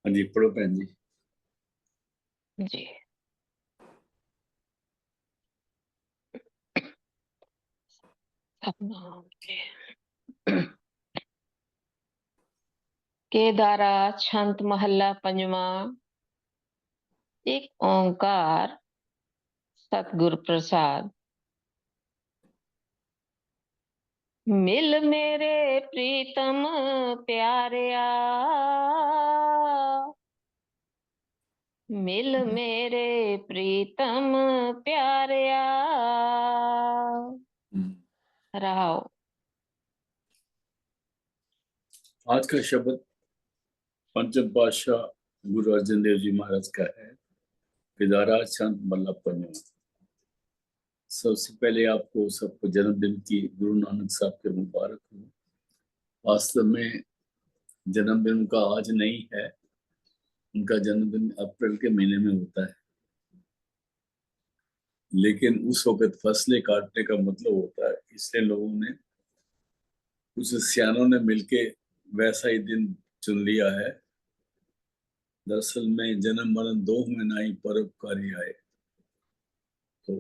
हाँ जी, पढ़ो बहन जी। जी। सतनाम के केदारा छंत महला पंजवा। एक ओंकार सतगुर प्रसाद। मिल मेरे प्रीतम प्यारिया, मिल मेरे प्रीतम प्यारिया। हम्म। रहाओ। आज का शब्द पंचम पातशाह गुरु अर्जन देव जी महाराज का है। केदारा शांत मल्लप्पन। सबसे पहले आपको सबको जन्मदिन की गुरु नानक साहब के मुबारक हो। वास्तव में जन्मदिन उनका आज नहीं है, उनका जन्मदिन अप्रैल के महीने में होता है। लेकिन उस वक्त फसलें काटने का मतलब होता है, इसलिए लोगों ने, कुछ सियानों ने मिलके वैसा ही दिन चुन लिया है। दरअसल में जन्म मरण दो में नाई परोपकारी आए। तो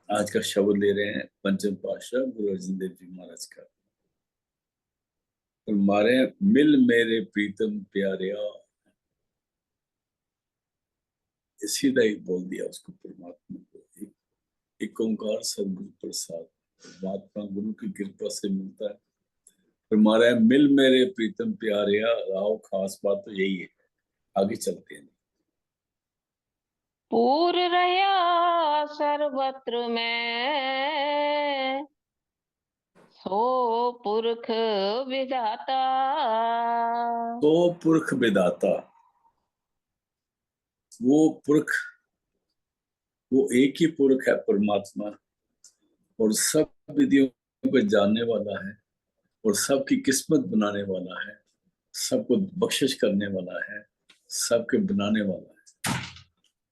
आज का शब्द ले रहे हैं पंचम पातशाह गुरु अर्जन देव जी महाराज का। और मारे मिल मेरे प्रीतम प्यारिया, सीधा ही बोल दिया उसको, परमात्मा को। एक ओंकार सदगुरु प्रसाद, परमात्मा गुरु की कृपा से मिलता है। फिर मारा है मिल मेरे प्रीतम प्यारिया, राव खास बात तो यही है। आगे चलते हैं। पूर रहा सर्वत्र में, सो पुरख विधाता। तो पुरख विधाता, वो पुरख, वो एक ही पुरख है परमात्मा, और सब विधियों को जानने वाला है, और सबकी किस्मत बनाने वाला है, सबको बख्शिश करने वाला है, सबके बनाने वाला है।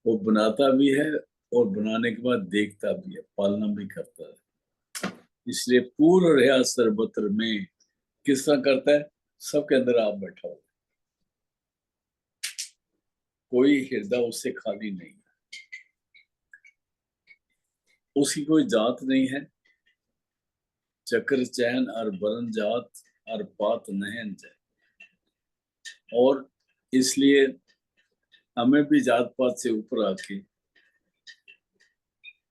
वो बनाता भी है और बनाने के बाद देखता भी है, पालना भी करता है। इसलिए पूर्ण रहा सर्वत्र में, किस तरह करता है? सबके अंदर आप बैठा हो, कोई हृदय उससे खाली नहीं है। उसकी कोई जात नहीं है, चक्र चैन और बरन जात और पात नहन जाए। और इसलिए हमें भी जात पात से ऊपर आके,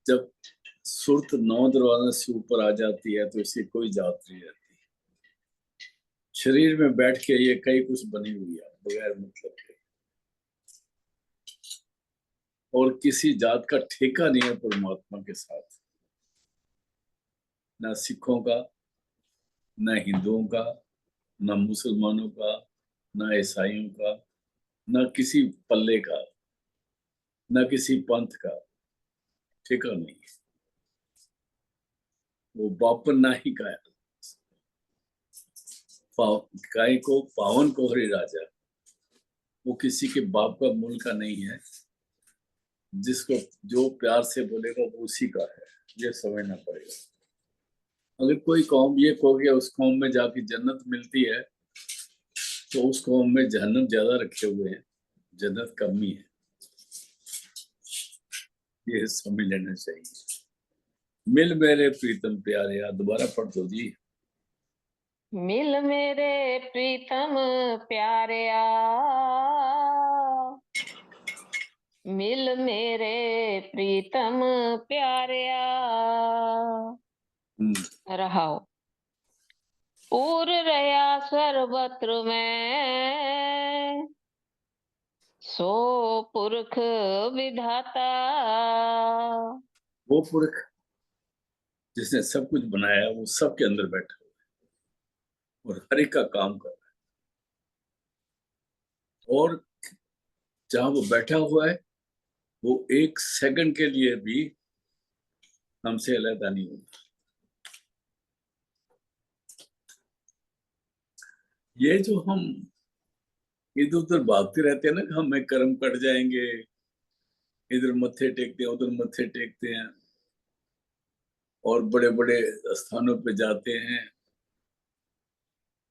जब सुरत नौ दरवाजे से ऊपर आ जाती है तो इसकी कोई जात नहीं रहती। शरीर में बैठ के ये कई कुछ बनी हुई है बगैर मतलब के, और किसी जात का ठेका नहीं है परमात्मा के साथ। ना सिखों का, ना हिंदुओं का, ना मुसलमानों का, ना ईसाइयों का, ना किसी पल्ले का, ना किसी पंथ का ठेका नहीं है। वो बापन ना ही का, गाय को पावन को हरि राजा। वो किसी के बाप का मूल का नहीं है। जिसको जो प्यार से बोलेगा वो उसी का है, ये समझना पड़ेगा। अगर कोई कौम ये कहो कि उस कौम में जाके जन्नत मिलती है, तो उस कौम में जहन्नम ज्यादा रखे हुए हैं, जन्नत कम ही है। ये समझ लेना चाहिए। मिल मेरे प्रीतम प्यारे, दोबारा पढ़ दो जी। मिल मेरे प्रीतम प्यारिया, मिल मेरे प्रीतम प्यारिया। रहाओ। पूर रया सर्वत्र में, सो पुरख विधाता। वो पुरख जिसने सब कुछ बनाया, वो सबके अंदर बैठा हुआ है और हर एक का काम कर रहा है। और जहां वो बैठा हुआ है, वो एक सेकंड के लिए भी हमसे अलग नहीं होता। ये जो हम इधर उधर भागते रहते हैं ना कि हमें कर्म कट जाएंगे, इधर मत्थे टेकते हैं उधर मत्थे टेकते हैं, और बड़े बड़े स्थानों पे जाते हैं,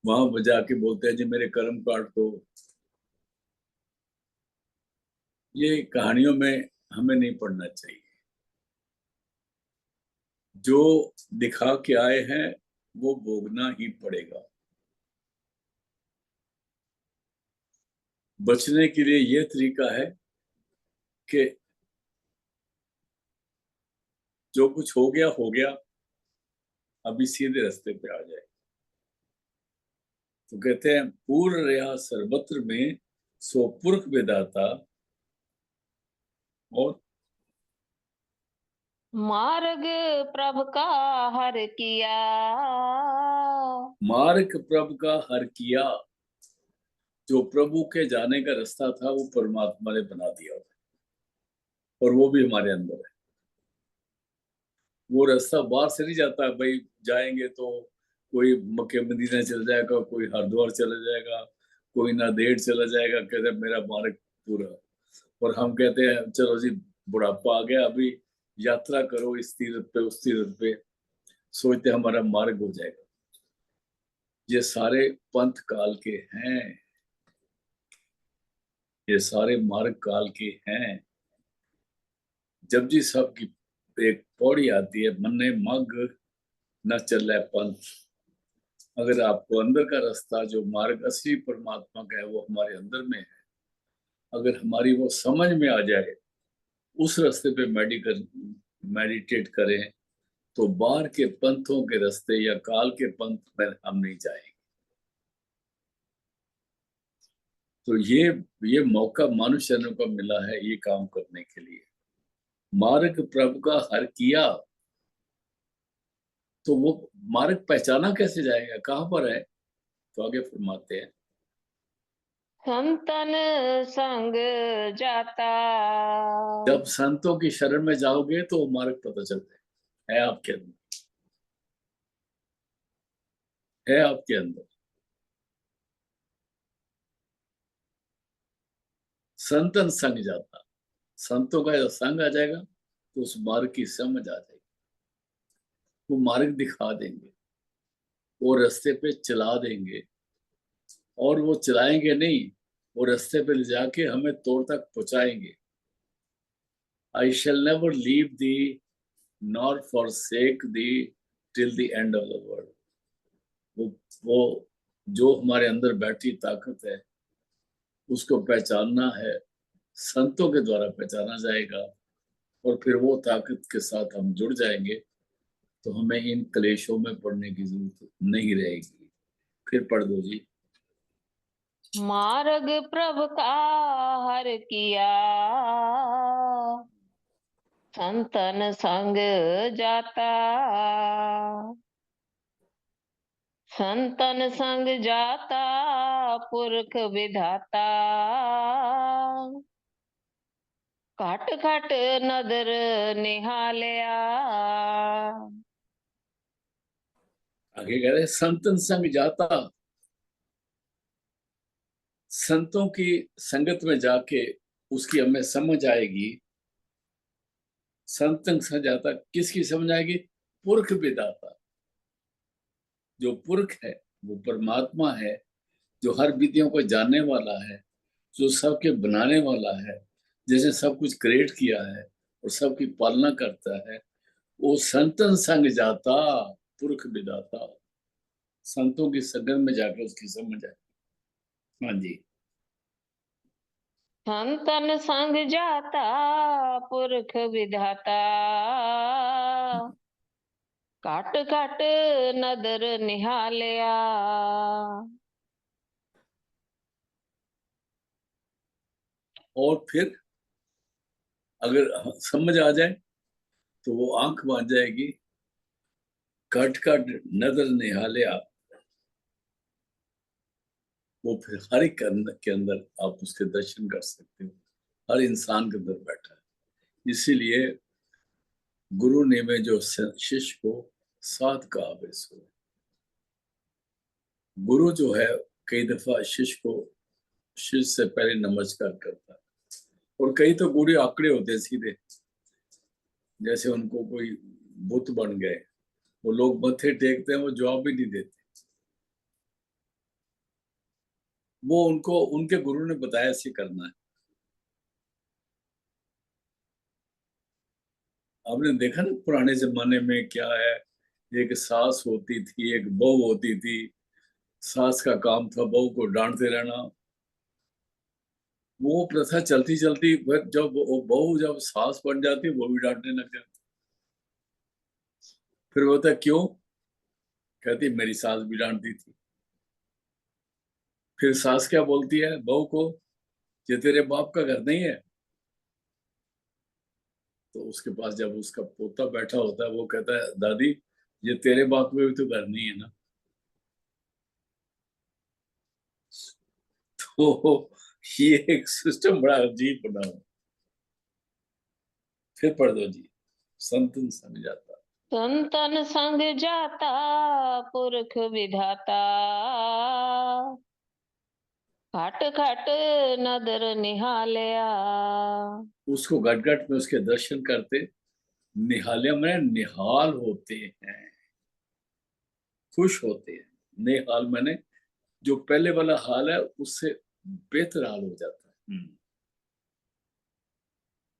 वहां बजा के बोलते हैं जी मेरे कर्म काट दो। ये कहानियों में हमें नहीं पढ़ना चाहिए। जो दिखा के आए हैं वो भोगना ही पड़ेगा। बचने के लिए ये तरीका है कि जो कुछ हो गया, अभी सीधे रास्ते पे आ जाए। तो कहते हैं पूर्ण रहा सर्वत्र में, सो पुरख विधाता। और मार्ग प्रभ का हर किया, मार्ग प्रभु का हर किया। जो प्रभु के जाने का रास्ता था वो परमात्मा ने बना दिया, और वो भी हमारे अंदर है। वो रास्ता बाहर से नहीं जाता है भाई, जाएंगे तो कोई मक्के मदीना चला जाएगा, कोई हरिद्वार चला जाएगा, कोई नांदेड़ चला जाएगा, कहते हैं मेरा मार्ग पूरा। और हम कहते हैं चलो जी बुढ़ापा आ गया, अभी यात्रा करो इस तीर्थ पे उस तीर्थ पे, सोचते हमारा मार्ग हो जाएगा। ये सारे पंथ काल के हैं, ये सारे मार्ग काल के हैं। जब जी सब की एक पौड़ी आती है, मन्ने मग न चले पंथ। अगर आपको अंदर का रास्ता जो मार्ग असली परमात्मा का है वो हमारे अंदर में है, अगर हमारी वो समझ में आ जाए, उस रास्ते पे मेडिटेट करें, तो बाहर के पंथों के रास्ते या काल के पंथ में हम नहीं जाएंगे। तो ये मौका मनुष्य को मिला है ये काम करने के लिए। मार्ग प्रभु का हर किया, तो वो मार्ग पहचाना कैसे जाएगा, कहाँ पर है? तो आगे फरमाते हैं संतन संग जाता। जब संतों की शरण में जाओगे तो वो मार्ग पता चलता है आपके अंदर, है आपके अंदर। संतन संग जाता, संतों का जब संग आ जाएगा तो उस मार्ग की समझ आ जाएगी। वो मार्ग दिखा देंगे, वो रास्ते पे चला देंगे, और वो चलाएंगे नहीं, वो रास्ते पे ले जाके हमें तोड़ तक पहुंचाएंगे। I shall never leave the nor forsake thee till the end of the world। वो वो जो हमारे अंदर बैठी ताकत है उसको पहचानना है, संतों के द्वारा पहचाना जाएगा, और फिर वो ताकत के साथ हम जुड़ जाएंगे, तो हमें इन क्लेशों में पड़ने की जरूरत नहीं रहेगी। फिर पढ़ दो जी। मार्ग प्रभ का हर किया, संतन संग जाता। संतन संग जाता पुरख विधाता, घट घट नदर निहालिया। आगे कह रहे संतन संग जाता, संतों की संगत में जाके उसकी हमें समझ आएगी। संतन संग जाता किसकी समझ आएगी? पुरख विधाता। जो पुरख है वो परमात्मा है, जो हर विधियों को जानने वाला है, जो सबके बनाने वाला है, जैसे सब कुछ क्रिएट किया है और सबकी पालना करता है। वो संतन संग जाता पुरख विधाता, संतों की संगत में जाकर उसकी समझ आए। हाँ जी। संतन संग जाता पुरख विधाता, काट काट नदर निहालिया। और फिर अगर समझ आ जाए तो वो आंख बांध जाएगी, कट कट नजर निहालिया। वो फिर हर एक के अंदर आप उसके दर्शन कर सकते हो, हर इंसान के अंदर बैठा है। इसीलिए गुरु ने में जो शिष्य को साथ कहा बेसो। गुरु जो है कई दफा शिष्य को शिष्य से पहले नमस्कार करता है, और कई तो गुरु आंकड़े होते हैं सीधे, जैसे उनको कोई बुत बन गए, वो लोग मत्थे टेकते हैं, वो जवाब भी नहीं देते। वो उनको उनके गुरु ने बताया ऐसे करना है। आपने देखा ना पुराने जमाने में क्या है, एक सास होती थी, एक बहू होती थी। सास का काम था बहू को डांटते रहना। वो प्रथा चलती चलती फिर जब वो बहू जब सास बन जाती वो भी डांटने लग जाती। फिर बोलता क्यों, कहती मेरी सास भी डांटती थी। फिर सास क्या बोलती है बहू को, ये तेरे बाप का घर नहीं है। तो उसके पास जब उसका पोता बैठा होता है वो कहता है दादी ये तेरे बाप में भी तो घर नहीं है ना। तो ये एक सिस्टम बड़ा अजीब बना हुआ। फिर पढ़ दो जी, संतन समझ आता। संतन संग जाता पुरख विधाता, घाट घाट नदर निहालया। उसको घट घट में उसके दर्शन करते, निहालिया में निहाल होते हैं, खुश होते हैं। निहाल मैंने जो पहले वाला हाल है उससे बेहतर हाल हो जाता है।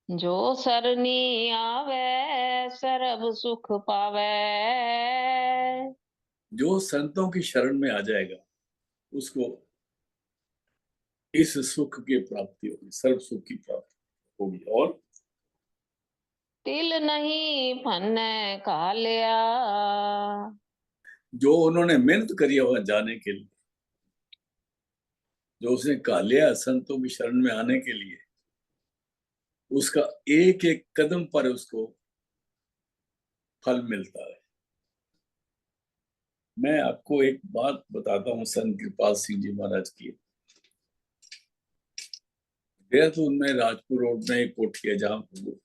जो सरनी आवे सरब सुख पावे। जो संतों की शरण में आ जाएगा उसको इस सुख की प्राप्ति होगी, सर्व सुख की प्राप्ति होगी। और तिल नहीं फन्ने कालिया। जो उन्होंने मेहनत करी है वहां जाने के लिए, जो उसने कालिया संतों की शरण में आने के लिए, उसका एक एक कदम पर उसको फल मिलता है। मैं आपको एक बात बताता हूँ संत कृपाल सिंह जी महाराज की। देहरादून में राजपुर रोड में एक कोठी है जहाँ वो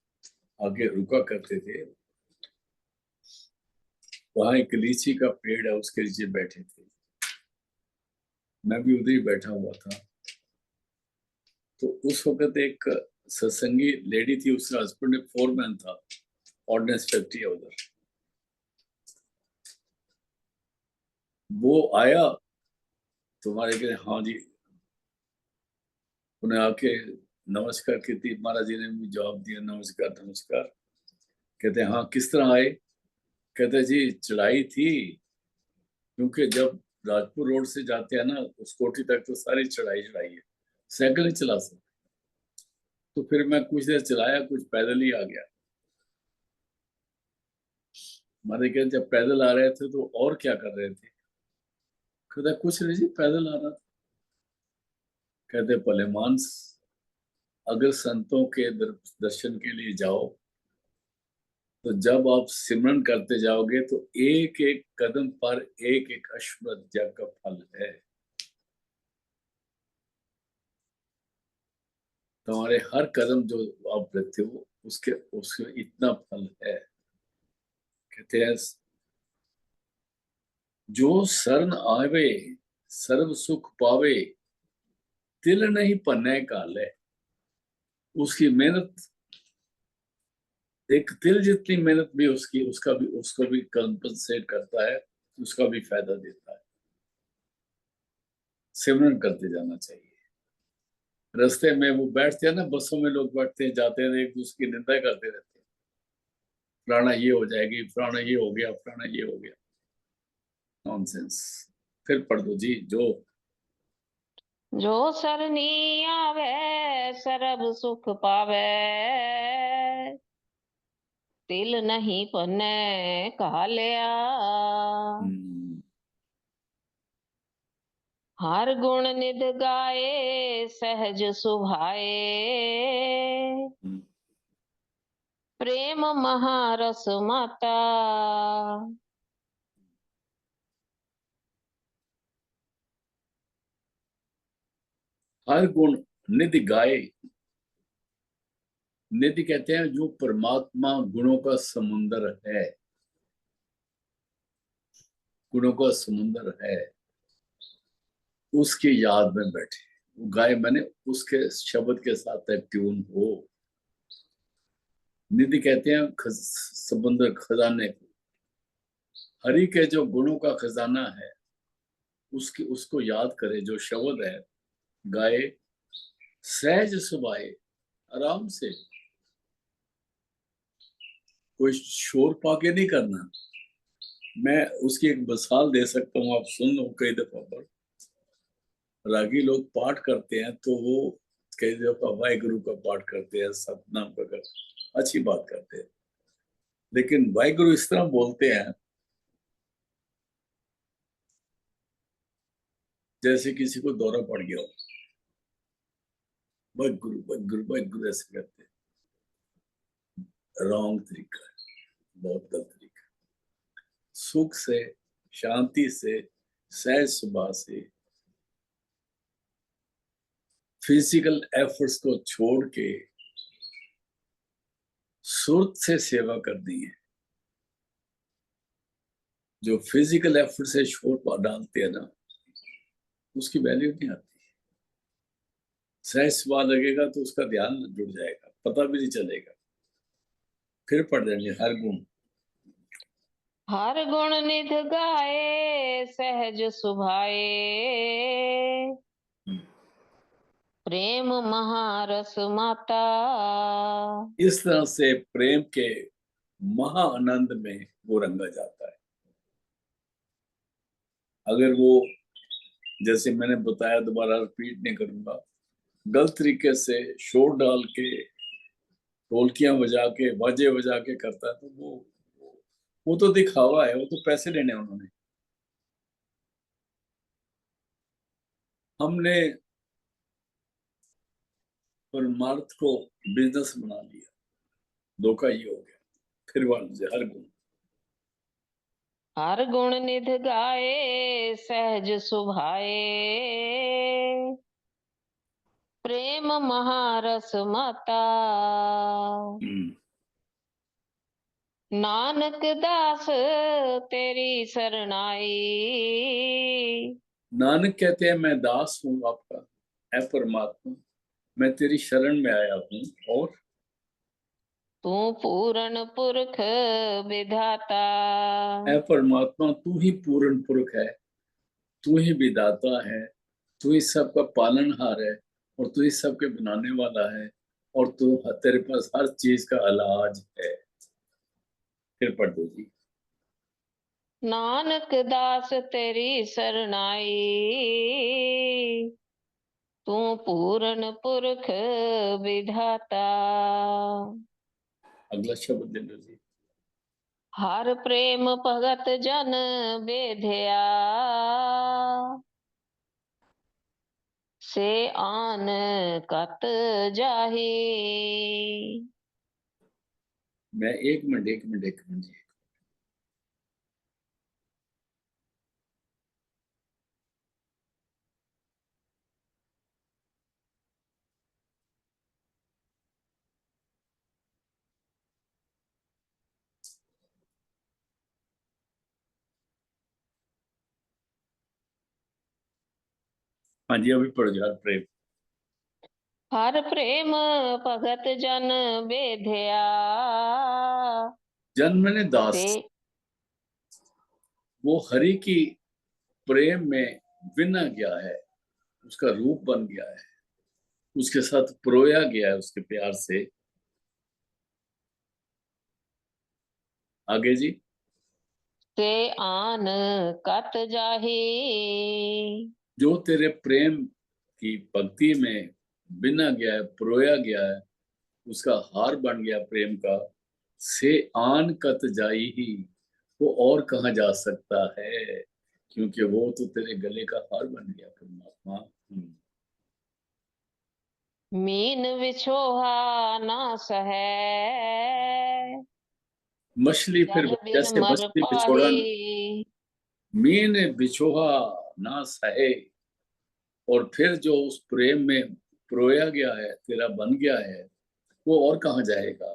आगे रुका करते थे। वहां एक लीची का पेड़ है, उसके नीचे बैठे थे। मैं भी उधर ही बैठा हुआ था। तो उस वक्त एक सत्संगी लेडी थी, उसका हस्बैंड फोरमैन था, ऑर्डिनेंस फैक्ट्री है उधर। वो आया तुम्हारे के, हाँ जी। उन्हें आके नमस्कार की थी, महाराज जी ने भी जवाब दिया नमस्कार नमस्कार। कहते हाँ किस तरह आए। कहते जी चढ़ाई थी, क्योंकि जब राजपुर रोड से जाते हैं ना उस कोठी तक तो सारी चढ़ाई चढ़ाई है, साइकिल नहीं चला सकते। तो फिर मैं कुछ देर चलाया, कुछ पैदल ही आ गया। मारे कहते जब पैदल आ रहे थे तो और क्या कर रहे थे। कहते कुछ नहीं जी पैदल आ रहा था। कहते भले मानस, अगर संतों के दर्शन के लिए जाओ तो जब आप सिमरन करते जाओगे तो एक एक कदम पर एक एक अश्वत्थ यज्ञ का फल है। तुम्हारे हर कदम जो आप रखते हो उसके उसके इतना फल है। कहते हैं जो शरण आवे सर्व सुख पावे, तिल नहीं पन्ने काले। उसकी मेहनत, एक तिल जितनी मेहनत भी उसकी, उसको भी कंपनसेट करता है, उसका भी फायदा देता है। सिमरन करते जाना चाहिए। रास्ते में वो बैठते हैं ना, बसों में लोग बैठते हैं जाते हैं, एक दूसरे की निंदा करते रहते हैं, फलाना ये हो जाएगी, फलाना ये हो गया, फलाना ये हो गया। नॉनसेंस। फिर पढ़ दो जी। जो सरनी आवे सरब सुख पावे। तिल नहीं पन्ने कालिया। हम्म, हर गुण निध गाए सहज सुभाए। हम्म। प्रेम महारस माता। हर गुण निधि गाए। निधि कहते हैं जो परमात्मा गुणों का समुंदर है, गुणों का समुंदर है, उसकी याद में बैठे। वो गाय मैंने उसके शब्द के साथ ट्यून हो। निधि कहते हैं समुंदर, खजाने को। हरि के जो गुणों का खजाना है उसकी उसको याद करे, जो शब्द है गाए, सहज सुभाए, आराम से। कोई शोर पाके नहीं करना। मैं उसकी एक मिसाल दे सकता हूँ, आप सुन लो। कई दफा पर रागी लोग पाठ करते हैं तो वो कई दफा वाहिगुरु का पाठ करते हैं, सतनाम का करते हैं, अच्छी बात करते हैं। लेकिन वाहिगुरु इस तरह बोलते हैं जैसे किसी को दौरा पड़ गया हो। वाहिगुरु वाहिगुरु वाहिगुरु ऐसे करते हैं। रॉन्ग तरीका है, बहुत गलत तरीका है। सुख से, शांति से, सहज स्वभाव से, फिजिकल एफर्ट्स को छोड़ के सुरत से सेवा करनी है। जो फिजिकल एफर्ट से शोर डालते हैं ना, उसकी वैल्यू नहीं आती। सहज स्वभाव लगेगा तो उसका ध्यान जुड़ जाएगा, पता भी नहीं चलेगा। फिर पढ़ देंगे हर गुण। हर गुण निध गाए सहज सुभाए, प्रेम महारस माता। इस तरह से प्रेम के महा आनंद में वो रंगा जाता है। अगर वो, जैसे मैंने बताया, दोबारा रिपीट नहीं करूंगा, गलत तरीके से शोर डाल के, ढोलकियां बजा के, बाजे बजा के करता है तो वो तो दिखावा है, वो तो पैसे लेने हैं उन्होंने। हमने परमार्थ को बिजनेस बना लिया, धोखा ये हो गया। फिर वाले हर गुण। हर गुण निध गाए सहज सुभाए, प्रेम महारस माता। नानक दास तेरी शरणाई, नानक कहते हैं मैं दास हूँ आपका, है परमात्मा, मैं तेरी शरण में आया हूँ। और तू पूर्ण पुरख विधाता। है परमात्मा, तू ही पूर्ण पुरुष है, तू ही विधाता है, तू ही सबका पालनहार है, और तू ही सबके बनाने वाला है, और तू, तेरे पास हर चीज का इलाज है। फिर पढ़ दो जी। नानक दास तेरी शरणाई, तू पूर्ण पुरख विधाता। अगला शब्द दे दो जी। हर प्रेम भगत जन बेधया, से आन कत जाही। मैं एक मिनट जी। हाँ जी, अभी पढ़ जा प्रेम। हर प्रेम भगत जन बेधया, जन्म ने दास, से वो हरि की प्रेम में बिना गया है, उसका रूप बन गया है, उसके साथ परोया गया है उसके प्यार से। आगे जी। से आन कत जाही। जो तेरे प्रेम की भक्ति में बिना गया है, परोया गया है, उसका हार बन गया प्रेम का। से आन कत जाई ही, वो और कहाँ जा सकता है, क्योंकि वो तो तेरे गले का हार बन गया परमात्मा। मीन विछोहा ना सहे, मछली फिर जल बिन जैसे मर मछली बिछोड़ा, पाही। मीन बिछोहा ना सहे, और फिर जो उस प्रेम में परोया गया है, तेरा बन गया है, वो और कहाँ जाएगा।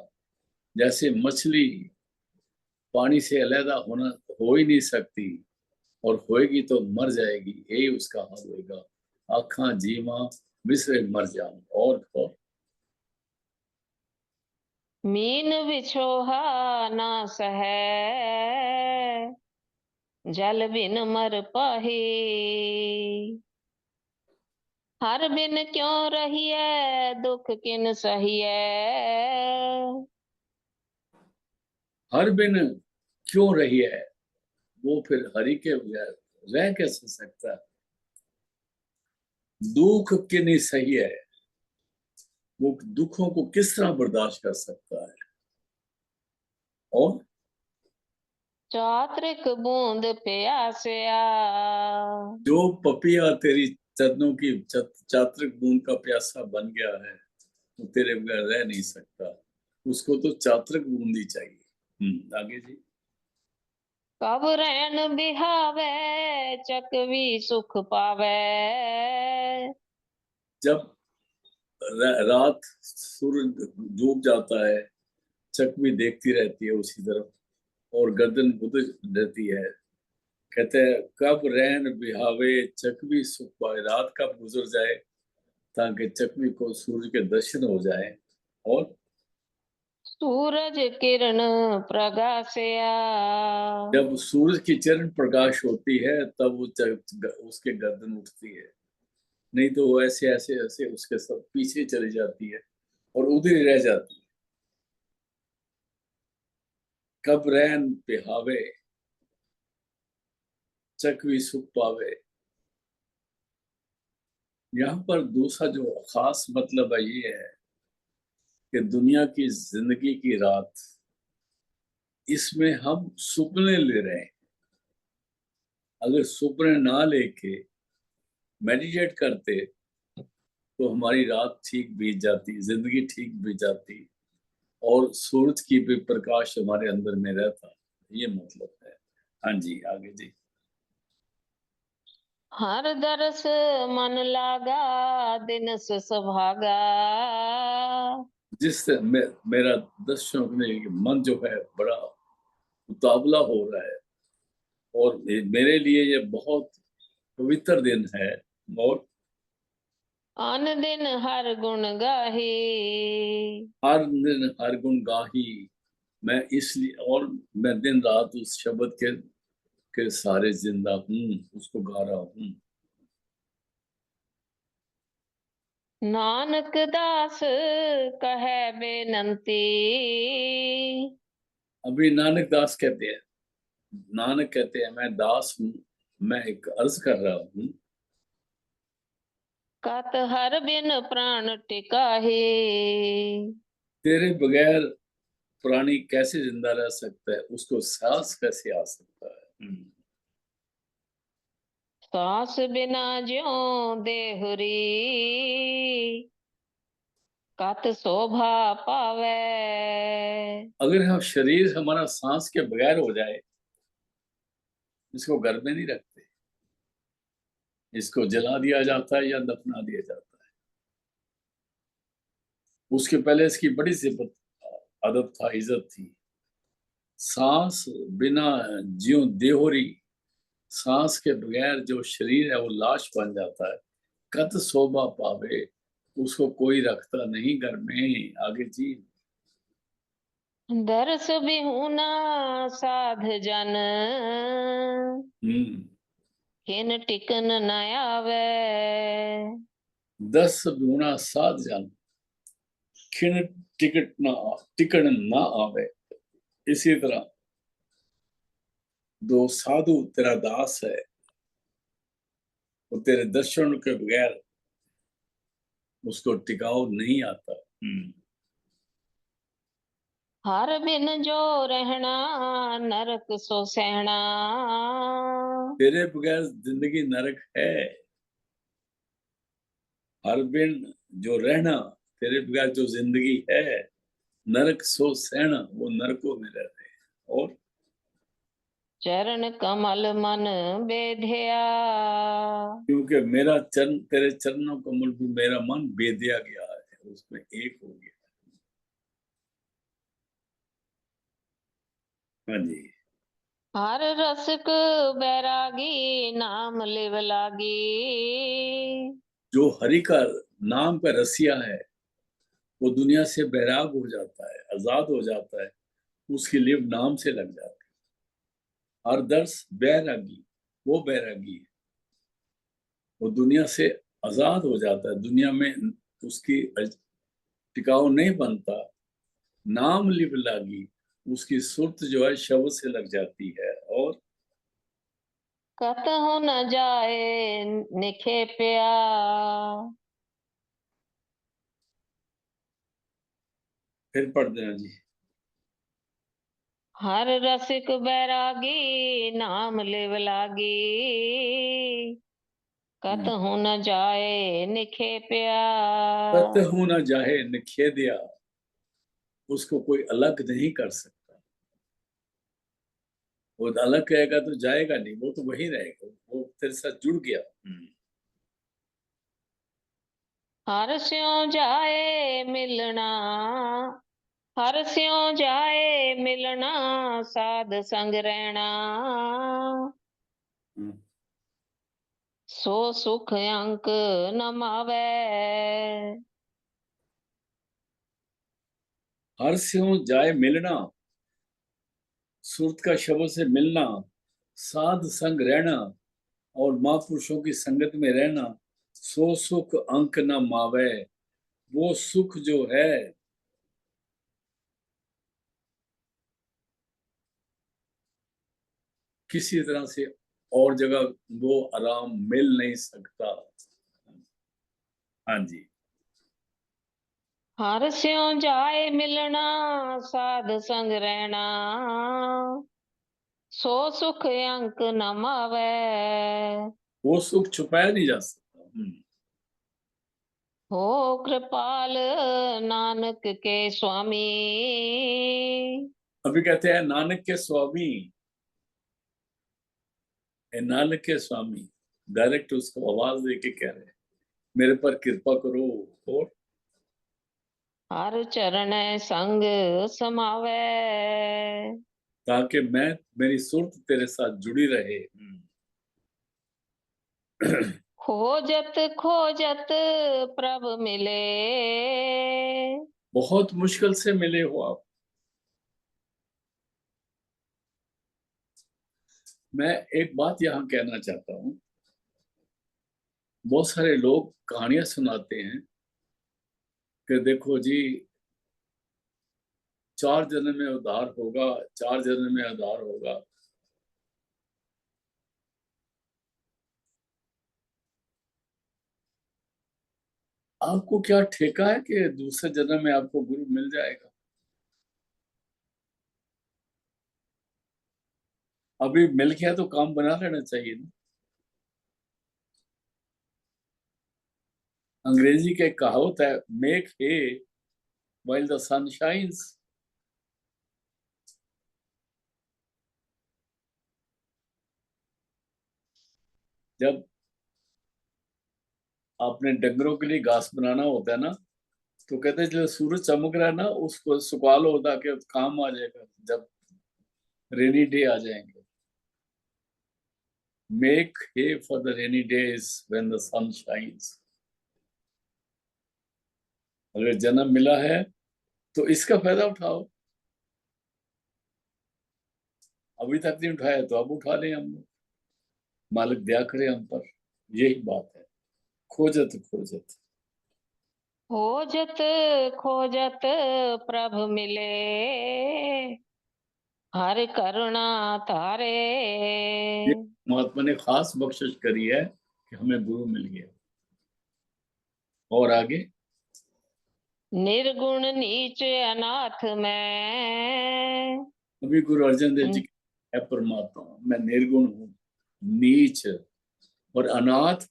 जैसे मछली पानी से अलहदा होना हो ही नहीं सकती, और होएगी तो मर जाएगी, यही उसका हाल होएगा। आखा जीवा बिसरे मर जाऊं। और मीन बिछोहा ना सहे, जल बिन मर पाही। हर बिन क्यों रहिए दुख किन सहिए, हर बिन क्यों रही है, वो फिर हरि के बगैर रह कैसे सकता है। दुख के नहीं सही है, वो दुखों को किस तरह बर्दाश्त कर सकता है। और चात्रिक बूंद प्यासया। जो पपिया तेरी चरणों की चात्रिक बूंद का प्यासा बन गया है, वो तेरे बगैर रह नहीं सकता। उसको तो चात्रिक बूंद ही चाहिए। आगे जी। कब रैन बिहावे, चकवी सुख पावे। जब रात सूरज डूब जाता है, चकवी देखती रहती है उसी तरफ, और गर्दन बुझ रहती है। कहते हैं कब रैन बिहावे चकवी सुख पाए, रात कब गुजर जाए ताकि चकवी को सूर्य के दर्शन हो जाए। और सूरज किरण प्रगासया। जब सूरज की किरण प्रकाश होती है तब वो उसके गर्दन उठती है, नहीं तो वो ऐसे ऐसे ऐसे उसके सब पीछे चली जाती है और उधर ही रह जाती है। कब रैन बिहावे चकवी सुख पावे। यहाँ पर दूसरा जो खास मतलब है ये है कि दुनिया की जिंदगी की रात, इसमें हम सुपने ले रहे हैं। अगर सुपने ना लेके मेडिटेट करते तो हमारी रात ठीक बीत जाती, जिंदगी ठीक बीत जाती, और सूरज की भी प्रकाश हमारे अंदर में रहता। ये मतलब है। हाँ जी, आगे जी। हर दरस मन लागा, दिन सुभागा। जिस मेरा दर्शन करने के मन जो है बड़ा उतावला हो रहा है, और मेरे लिए ये बहुत पवित्र दिन है। और अन दिन हर गुण गाही। हर दिन हर गुण गाही, मैं इसलिए, और मैं दिन रात उस शब्द के सारे जिंदा हूँ, उसको गा रहा हूँ। नानक दास कहे बेनंती। अभी नानक दास कहते हैं, नानक कहते हैं मैं दास हूँ, मैं एक अर्ज कर रहा हूँ। कत हर बिन प्राण टिकाहे। तेरे बगैर प्राणी कैसे जिंदा रह सकता है, उसको सांस कैसे आ सकता है। सांस बिना ज्यों देहुरी, कत शोभा पावे। अगर हम शरीर हमारा सांस के बगैर हो जाए, इसको घर में नहीं रखते, इसको जला दिया जाता है या दफना दिया जाता है। उसके पहले इसकी बड़ी सिफत, अदब था, इज्जत थी। सांस बिना ज्यों देहोरी, सांस के बगैर जो शरीर है वो लाश बन जाता है। कत शोभा पावे, उसको कोई रखता नहीं घर में। आगे जी। दरस बिहुना साध जन, हम्म। किन टिकन न आवे। 10 गुना 7 जन, खिन टिकन ना आवे। इसी तरह दो साधु तेरा दास है, वो तेरे दर्शन के बगैर उसको टिकाव नहीं आता। हर बिन जो रहना, नरक सो सहना। तेरे बगैर जिंदगी नरक है। हर बिन जो रहना, तेरे बगैर जो जिंदगी है, नरक सो सहना, वो नरकों में रहते हैं। और चरण कमल मन बेधिया। क्योंकि मेरा चरण, तेरे चरणों कमल भी मेरा मन बेदिया गया है, उसमें एक हो गया। हाँ जी। हर रसिक बैरागी, नाम लिव लागी। जो हरि का नाम का रसिया है, वो दुनिया से बैराग हो जाता है, आजाद हो जाता है, उसकी लिव नाम से लग जाती है। हर दर्श बैरागी, वो बैरागी है, वो दुनिया से आजाद हो जाता है, दुनिया में उसकी टिकाव नहीं बनता। नाम लिव लागी, उसकी सुर्त जो है शब्द से लग जाती है। और कतहु न जाए निखेप्या, फिर पढ़ देना जी। हर रसिक बैरागी नाम लेव लागी, कतहु न जाए निखेप्या। कतहु न जाहे निखेदिया, उसको कोई अलग नहीं कर सकता। वो अलग कहेगा तो जाएगा नहीं, वो तो वही रहेगा, वो तेरे साथ जुड़ गया। हर स्यों जाए मिलना, हर स्यों जाए मिलना, साध संग रहना, हम्म। सो सुख अंक न मावे। हर स्यों जाए मिलना, सुरत का शब्द से मिलना, साध संग रहना और महापुरुषों की संगत में रहना, सो सुख अंक न मावे। वो सुख जो है किसी तरह से और जगह वो आराम मिल नहीं सकता। हाँ जी। हर स्यों जाए मिलना, साध संग रहना, सो सुख अंक न मावे। वो सुख छुपाया नहीं जा सकता। हो कृपाल नानक के स्वामी, अभी कहते हैं नानक के स्वामी, नानक के स्वामी डायरेक्ट उसको आवाज दे के कह रहे हैं मेरे पर कृपा करो। और हर चरण संग समावे, ताकि मैं मेरी सुरत तेरे साथ जुड़ी रहे। खोजत खोजत प्रभ मिले, बहुत मुश्किल से मिले हो आप। मैं एक बात यहाँ कहना चाहता हूँ, बहुत सारे लोग कहानियां सुनाते हैं कि देखो जी 4 जन्म में उद्धार होगा, 4 जन्म में उद्धार होगा। आपको क्या ठेका है कि दूसरे जन्म में आपको गुरु मिल जाएगा? अभी मिल गया तो काम बना लेना चाहिए ना। अंग्रेजी की एक कहावत है, make hay while the sun shines. जब आपने डंगरों के लिए घास बनाना होता है ना, तो कहते हैं जब सूरज चमक रहा है ना उसको सुखा लो ताकि काम आ जाएगा जब रेनी डे आ जाएंगे। Make hay for the rainy days when the sun shines. अगर जन्म मिला है तो इसका फायदा उठाओ। अभी तक नहीं उठाया तो अब उठा लें हम लोग। मालिक दया करे हम पर। यही बात है, खोजत खोजत। खोजत खोजत प्रभ मिले, हर करुणा तारे। ये महात्मा ने खास बख्शिश करी है कि हमें गुरु मिल गया। और आगे निर्गुण नीच अनाथ में, अभी गुरु अर्जन देव जी है परमात्मा, मैं निर्गुण हूँ, नीच और अनाथ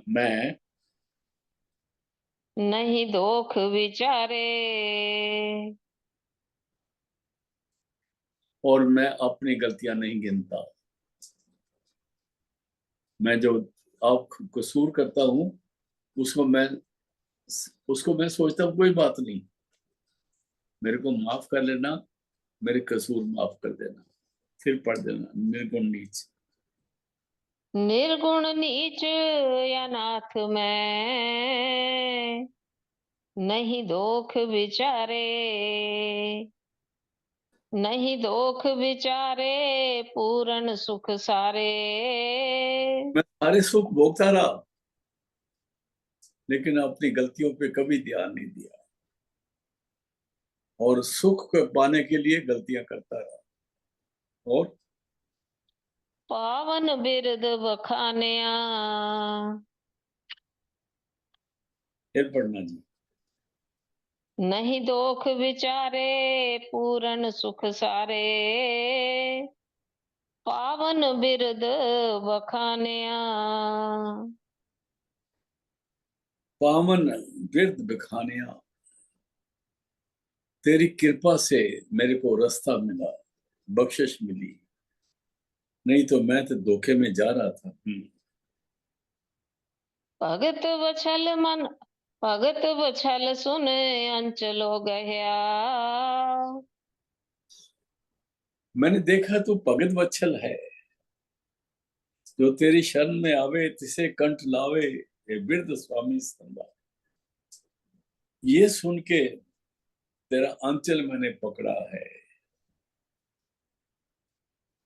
मैं, नहीं दोख विचारे। और मैं अपनी गलतियां नहीं गिनता। मैं जो आप कसूर करता हूँ उसको मैं उसको मैं सोचता हूँ कोई बात नहीं, मेरे को माफ कर लेना, मेरे कसूर माफ कर देना। फिर पढ़ देना निर्गुण नीच। निर्गुण नीच अनाथ में, नहीं दोख विचारे। नहीं दोख विचारे, पूर्ण सुख सारे। मैं सारे सुख भोगता रहा लेकिन अपनी गलतियों पे कभी ध्यान नहीं दिया। और सुख को पाने के लिए गलतियां करता रहा। और पावन बिरद बखानिया, फिर पढ़ना जी। नहीं दोख विचारे पूरन सुख सारे, पावन बिरद बखानिया। पावन बिरद बखानिया, तेरी कृपा से मेरे को रास्ता मिला, बख्शिश मिली, नहीं तो मैं तो धोखे में जा रहा था। भगत बछल मन, भगत बछल सुन अंचलो गया। मैंने देखा तू भगत वत्सल है, जो तेरी शरण में आवे तिसे कंठ लावे, ये बिरद स्वामी संदा। ये सुन के तेरा अंचल मैंने पकड़ा है।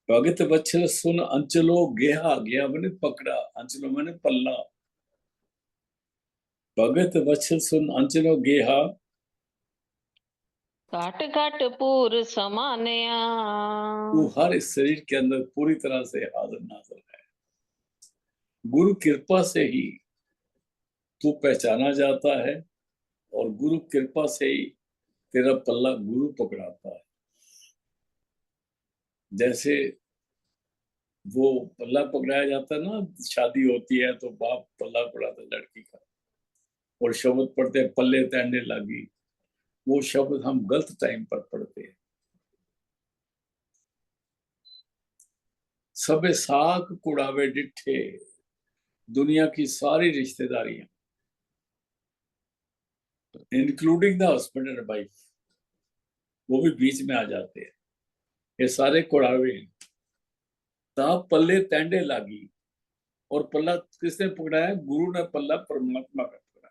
भगत वत्सल सुन अंचलो गया, गया मैंने पकड़ा, अंचलो मैंने पल्ला। भगत वत्सल सुन अंचलो गेहा, घाट घाट पूर समानया। तू हर इस शरीर के अंदर पूरी तरह से हाजिर नाजिर है। गुरु कृपा से ही तू पहचाना जाता है, और गुरु कृपा से ही तेरा पल्ला गुरु पकड़ाता है। जैसे वो पल्ला पकड़ाया जाता है ना, शादी होती है तो बाप पल्ला पकड़ाता है लड़की का, और शब्द पढ़ते हैं पल्ले तैंडे लागी। वो शब्द हम गलत टाइम पर पढ़ते हैं। सबे साक कुड़ावे डिठे, दुनिया की सारी रिश्तेदारियां including the husband and wife, वो भी बीच में आ जाते हैं। ये सारे कुड़ावे हैं। ताप पल्ले तैंडे लागी, और पल्ला किसने पकड़ाया? गुरु ने पल्ला परमात्मा का पकड़ा।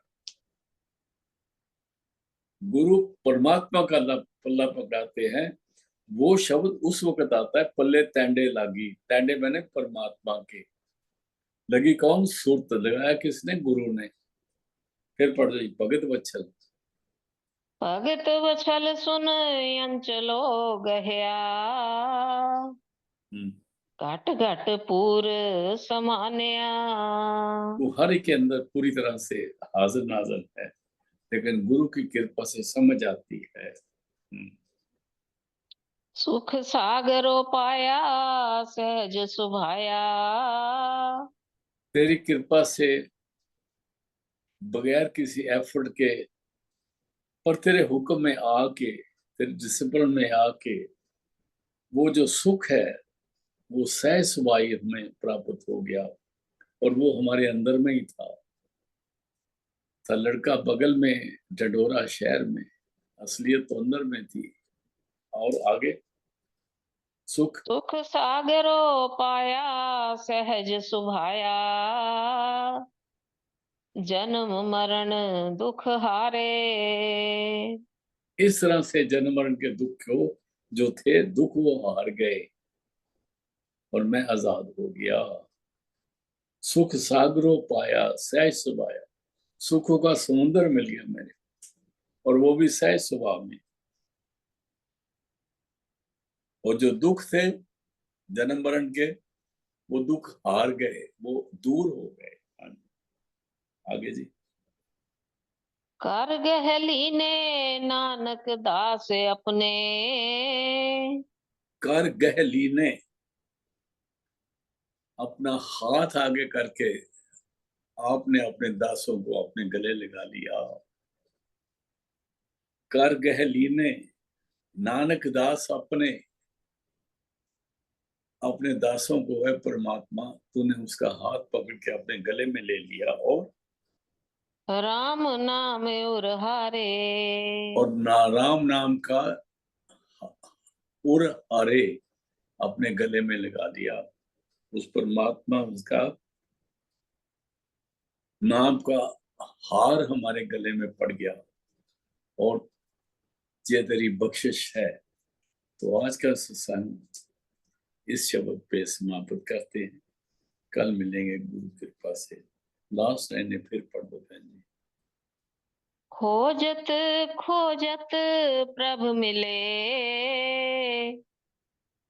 गुरु परमात्मा का पल्ला पकड़ाते हैं। वो शब्द उस वक्त आता है, पल्ले तैंडे लागी। तैंडे मैंने परमात्मा के, लगी कौन? सुरत लगाया किसने? गुरु ने। फिर पढ़ रही भगत वत्सल। भगत बछल सुन अंचलो गया। घाट घाट पूर समानया। वो हर एक के अंदर पूरी तरह से हाजिर नाजिर है, लेकिन गुरु की कृपा से समझ आती है। सुख सागरो पाया सहज सुभाया। तेरी कृपा से बगैर किसी एफर्ट के, पर तेरे हुक्म में आके, तेरे डिसिप्लिन में आके, वो जो सुख है वो सहज सुभाई हमें प्राप्त हो गया। और वो हमारे अंदर में ही था लड़का बगल में डडोरा शहर में, असलियत तो अंदर में थी। और आगे सुख सुख सागरो पाया सहज सुभाया। जन्म मरण दुख हारे। इस तरह से जन्म मरण के दुख हो जो थे, दुख वो हार गए, और मैं आजाद हो गया। सुख सागरों पाया सहज सुभाया, सुखों का समुद्र मिल गया मेरे, और वो भी सहज स्वभाव में। और जो दुख थे जन्म मरण के, वो दुख हार गए, वो दूर हो गए। हाँ, आगे जी। कर गहली ने नानक दास अपने। कर गहली ने, अपना हाथ आगे करके आपने अपने दासों को अपने गले लगा लिया। कर गहली ने, नानक दास अपने, अपने दासों को है परमात्मा, तूने उसका हाथ पकड़ के अपने गले में ले लिया, राम नाम उर हारे। और राम नाम का उर हरे अपने गले में लगा दिया। उस परमात्मा उसका नाम का हार हमारे गले में पड़ गया। और ये तेरी बख्शिश है। तो आज का सत्संग इस शब्द पे समाप्त करते हैं। कल मिलेंगे गुरु कृपा से। लास्ट लाइन फिर पढ़ दो बहन जी। खोजत खोजत प्रभ मिले,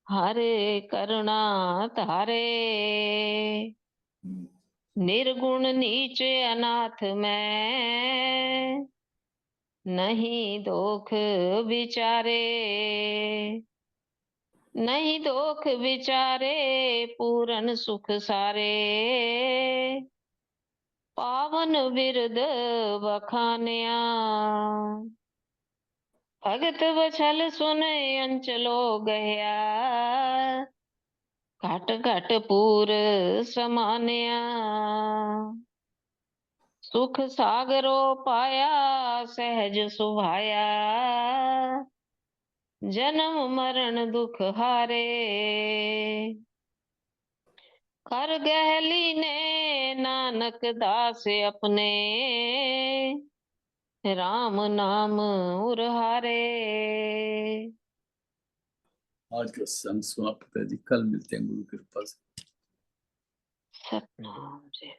हरे करुणा तारे। निर्गुण नीच अनाथ में, नहीं दोख विचारे। नहीं दोख विचारे, पूरन सुख सारे। पावन बिरद बखानिया, भगत बछल सुन अंचलो गया। घट घट पूर समान्या, सुख सागरो पाया सहज सुभाया। जन्म मरण दुख हारे, कर गहली ने नानक दास अपने। राम नाम उरहारे। आज का संग समाप्त है जी, कल मिलते हैं गुरु कृपा से। सतनाम जय